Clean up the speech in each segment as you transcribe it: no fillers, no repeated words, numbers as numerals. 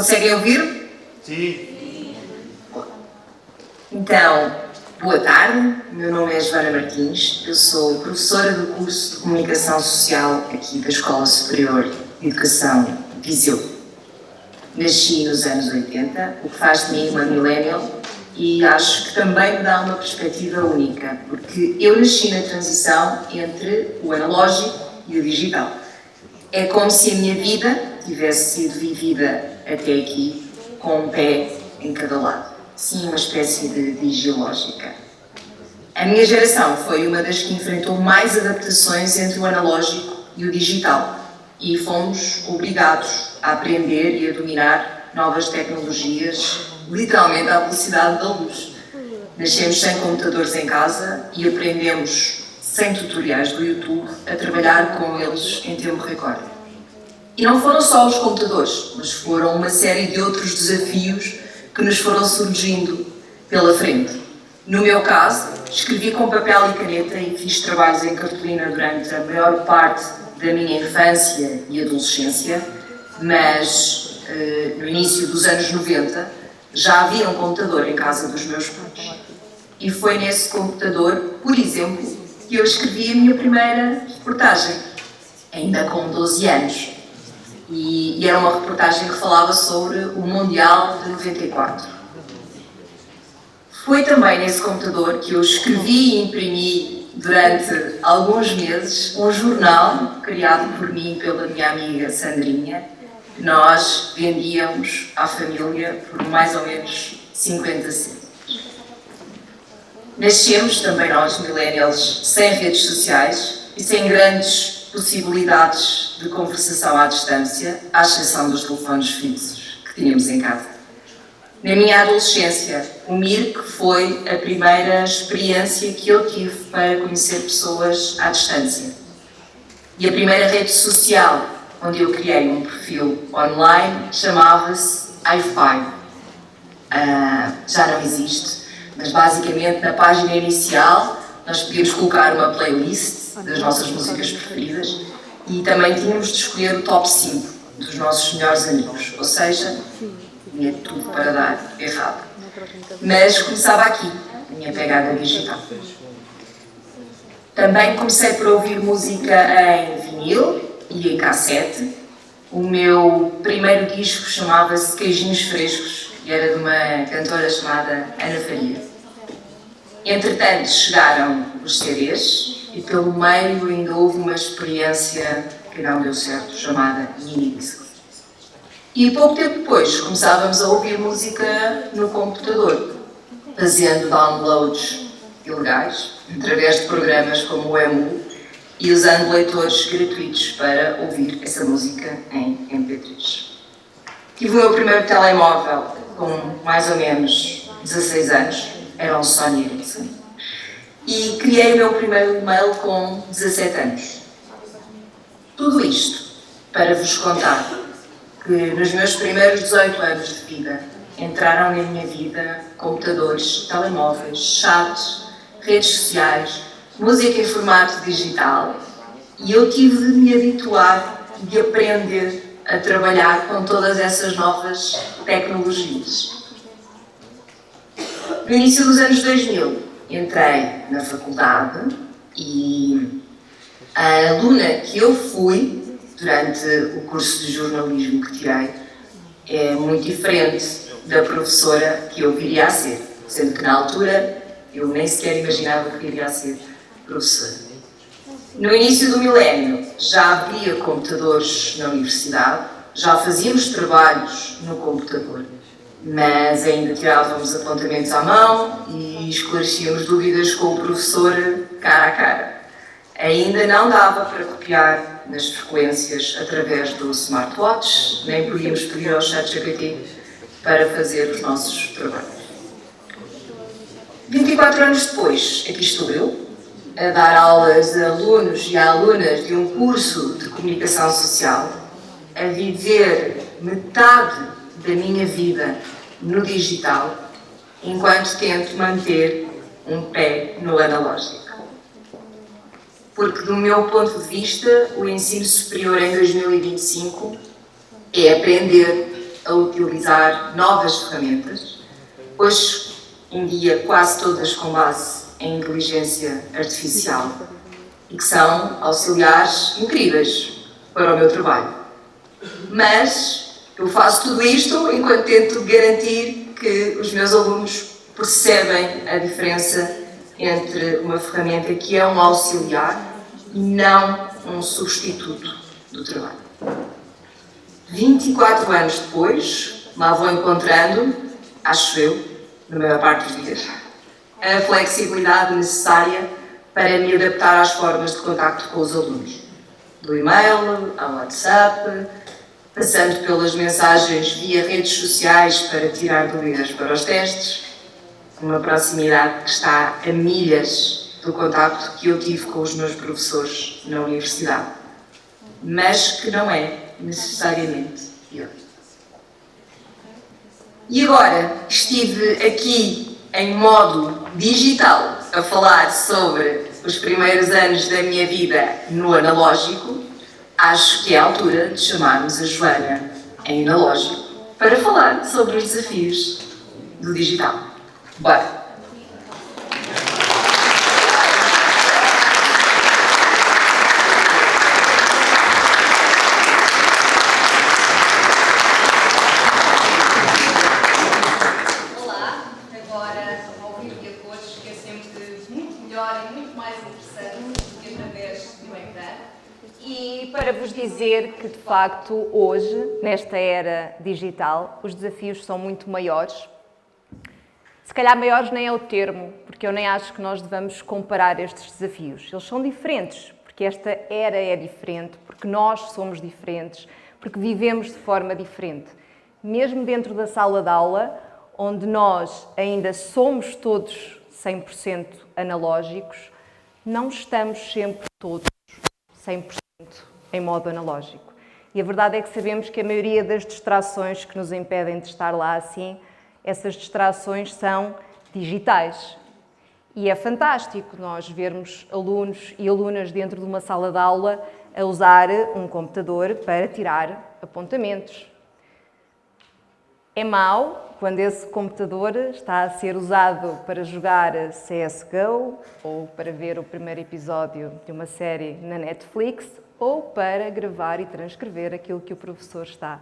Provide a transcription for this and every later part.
Conseguem ouvir? Sim. Então, boa tarde, meu nome é Joana Martins, eu sou professora do curso de Comunicação Social aqui da Escola Superior de Educação Viseu. Nasci nos anos 80, o que faz de mim uma millennial e acho que também me dá uma perspectiva única, porque eu nasci na transição entre o analógico e o digital. É como se a minha vida tivesse sido vivida até aqui com um pé em cada lado. Sim, uma espécie de digiológica. A minha geração foi uma das que enfrentou mais adaptações entre o analógico e o digital e fomos obrigados a aprender e a dominar novas tecnologias, literalmente à velocidade da luz. Nascemos sem computadores em casa e aprendemos, sem tutoriais do YouTube, a trabalhar com eles em tempo recorde. E não foram só os computadores, mas foram uma série de outros desafios que nos foram surgindo pela frente. No meu caso, escrevi com papel e caneta e fiz trabalhos em cartolina durante a maior parte da minha infância e adolescência, mas no início dos anos 90 já havia um computador em casa dos meus pais. E foi nesse computador, por exemplo, que eu escrevi a minha primeira reportagem, ainda com 12 anos. E era uma reportagem que falava sobre o Mundial de 94. Foi também nesse computador que eu escrevi e imprimi durante alguns meses um jornal criado por mim e pela minha amiga Sandrinha, que nós vendíamos à família por mais ou menos 50 cêntimos. Nascemos também nós, millennials, sem redes sociais e sem grandes possibilidades de conversação à distância, à exceção dos telefones fixos que tínhamos em casa. Na minha adolescência, o Mirk foi a primeira experiência que eu tive para conhecer pessoas à distância. E a primeira rede social onde eu criei um perfil online chamava-se i5. Já não existe, mas basicamente na página inicial nós podíamos colocar uma playlist das nossas músicas preferidas e também tínhamos de escolher o top 5 dos nossos melhores amigos, ou seja, tinha tudo para dar errado. Mas começava aqui, a minha pegada digital. Também comecei por ouvir música em vinil e em cassete. O meu primeiro disco chamava-se Queijinhos Frescos e era de uma cantora chamada Ana Faria. Entretanto, chegaram os CDs e pelo meio ainda houve uma experiência que não deu certo, chamada mini-disc. E pouco tempo depois começávamos a ouvir música no computador, fazendo downloads ilegais, através de programas como o EMU e usando leitores gratuitos para ouvir essa música em MP3. Tive o meu primeiro telemóvel com mais ou menos 16 anos, era um Sony Ericsson, e criei o meu primeiro e-mail com 17 anos. Tudo isto para vos contar que nos meus primeiros 18 anos de vida entraram na minha vida computadores, telemóveis, chats, redes sociais, música em formato digital e eu tive de me habituar, de aprender a trabalhar com todas essas novas tecnologias. No início dos anos 2000 entrei na faculdade e a aluna que eu fui durante o curso de jornalismo que tirei é muito diferente da professora que eu viria a ser, sendo que na altura eu nem sequer imaginava que viria a ser professora. No início do milénio já havia computadores na universidade, já fazíamos trabalhos no computador, mas ainda tirávamos apontamentos à mão e esclarecíamos dúvidas com o professor cara a cara. Ainda não dava para copiar nas frequências através do smartwatch, nem podíamos pedir ao ChatGPT para fazer os nossos trabalhos. 24 anos depois, aqui estou eu, a dar aulas a alunos e a alunas de um curso de comunicação social, a viver metade da minha vida no digital, enquanto tento manter um pé no analógico. Porque, do meu ponto de vista, o ensino superior em 2025 é aprender a utilizar novas ferramentas, hoje em dia quase todas com base em inteligência artificial, e que são auxiliares incríveis para o meu trabalho. Mas eu faço tudo isto enquanto tento garantir que os meus alunos percebem a diferença entre uma ferramenta que é um auxiliar e não um substituto do trabalho. 24 anos depois, lá vou encontrando, acho eu, na maior parte dos dias, a flexibilidade necessária para me adaptar às formas de contacto com os alunos. Do e-mail ao WhatsApp, passando pelas mensagens via redes sociais para tirar dúvidas para os testes, uma proximidade que está a milhas do contacto que eu tive com os meus professores na universidade, mas que não é necessariamente pior. E agora estive aqui em modo digital a falar sobre os primeiros anos da minha vida no analógico, acho que é a altura de chamarmos a Joana em analógico para falar sobre os desafios do digital. Bora! Olá, agora ao vivo e a cores, que é sempre muito melhor e muito mais interessante do que através do ecrã. E para vos dizer que, de facto, hoje, nesta era digital, os desafios são muito maiores. Se calhar maiores nem é o termo, porque eu nem acho que nós devamos comparar estes desafios. Eles são diferentes, porque esta era é diferente, porque nós somos diferentes, porque vivemos de forma diferente. Mesmo dentro da sala de aula, onde nós ainda somos todos 100% analógicos, não estamos sempre todos 100% em modo analógico. E a verdade é que sabemos que a maioria das distrações que nos impedem de estar lá assim, essas distrações são digitais. E é fantástico nós vermos alunos e alunas dentro de uma sala de aula a usar um computador para tirar apontamentos. É mau quando esse computador está a ser usado para jogar CSGO ou para ver o primeiro episódio de uma série na Netflix ou para gravar e transcrever aquilo que o professor está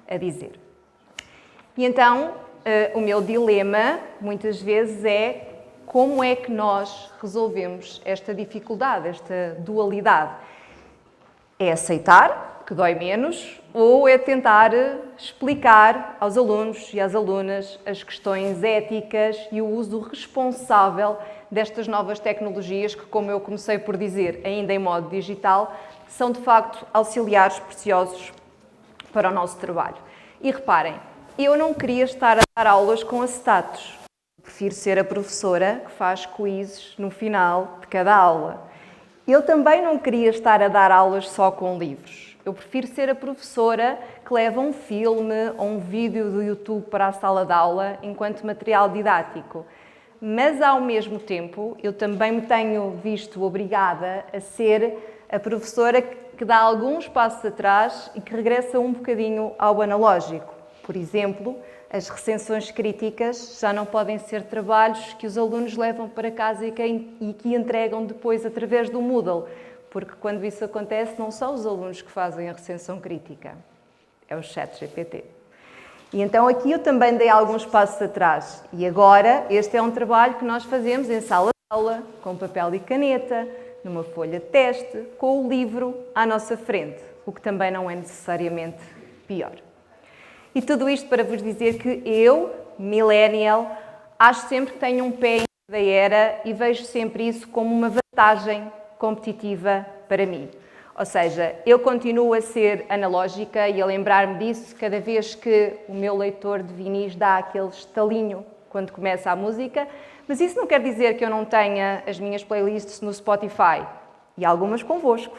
a dizer. E então, o meu dilema, muitas vezes, é como é que nós resolvemos esta dificuldade, esta dualidade. É aceitar que dói menos ou é tentar explicar aos alunos e às alunas as questões éticas e o uso responsável destas novas tecnologias que, como eu comecei por dizer, ainda em modo digital, são de facto auxiliares preciosos para o nosso trabalho. E reparem, eu não queria estar a dar aulas com acetatos. Prefiro ser a professora que faz quizzes no final de cada aula. Eu também não queria estar a dar aulas só com livros. Eu prefiro ser a professora que leva um filme ou um vídeo do YouTube para a sala de aula enquanto material didático. Mas, ao mesmo tempo, eu também me tenho visto obrigada a ser a professora que dá alguns passos atrás e que regressa um bocadinho ao analógico. Por exemplo, as recensões críticas já não podem ser trabalhos que os alunos levam para casa e que entregam depois através do Moodle, porque quando isso acontece não são os alunos que fazem a recensão crítica, é o ChatGPT. E então aqui eu também dei alguns passos atrás e agora este é um trabalho que nós fazemos em sala de aula, com papel e caneta, numa folha de teste, com o livro à nossa frente, o que também não é necessariamente pior. E tudo isto para vos dizer que eu, millennial, acho sempre que tenho um pé em cada era e vejo sempre isso como uma vantagem competitiva para mim. Ou seja, eu continuo a ser analógica e a lembrar-me disso cada vez que o meu leitor de vinis dá aquele estalinho quando começa a música, mas isso não quer dizer que eu não tenha as minhas playlists no Spotify e algumas convosco.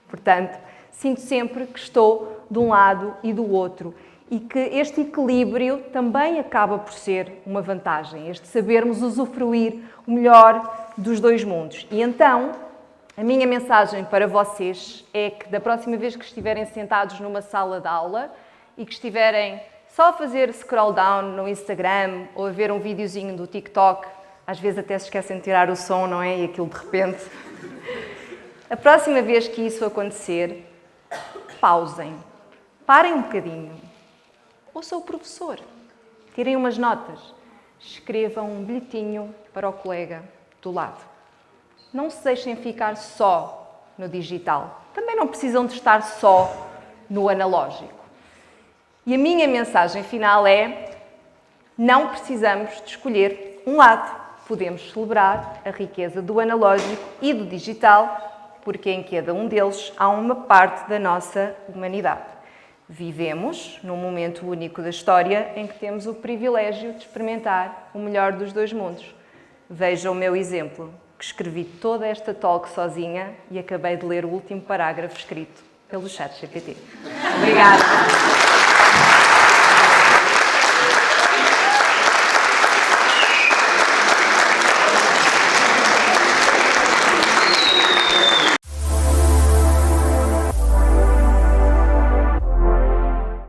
Portanto, sinto sempre que estou de um lado e do outro. E que este equilíbrio também acaba por ser uma vantagem, este sabermos usufruir o melhor dos dois mundos. E então, a minha mensagem para vocês é que da próxima vez que estiverem sentados numa sala de aula e que estiverem Só fazer scroll down no Instagram ou a ver um videozinho do TikTok, às vezes até se esquecem de tirar o som, não é? E aquilo de repente. A próxima vez que isso acontecer, pausem, parem um bocadinho. Ouçam o professor, tirem umas notas, escrevam um bilhetinho para o colega do lado. Não se deixem ficar só no digital. Também não precisam de estar só no analógico. E a minha mensagem final é: não precisamos de escolher um lado. Podemos celebrar a riqueza do analógico e do digital, porque em cada um deles há uma parte da nossa humanidade. Vivemos num momento único da história em que temos o privilégio de experimentar o melhor dos dois mundos. Veja o meu exemplo, que escrevi toda esta talk sozinha e acabei de ler o último parágrafo escrito pelo ChatGPT. Obrigada.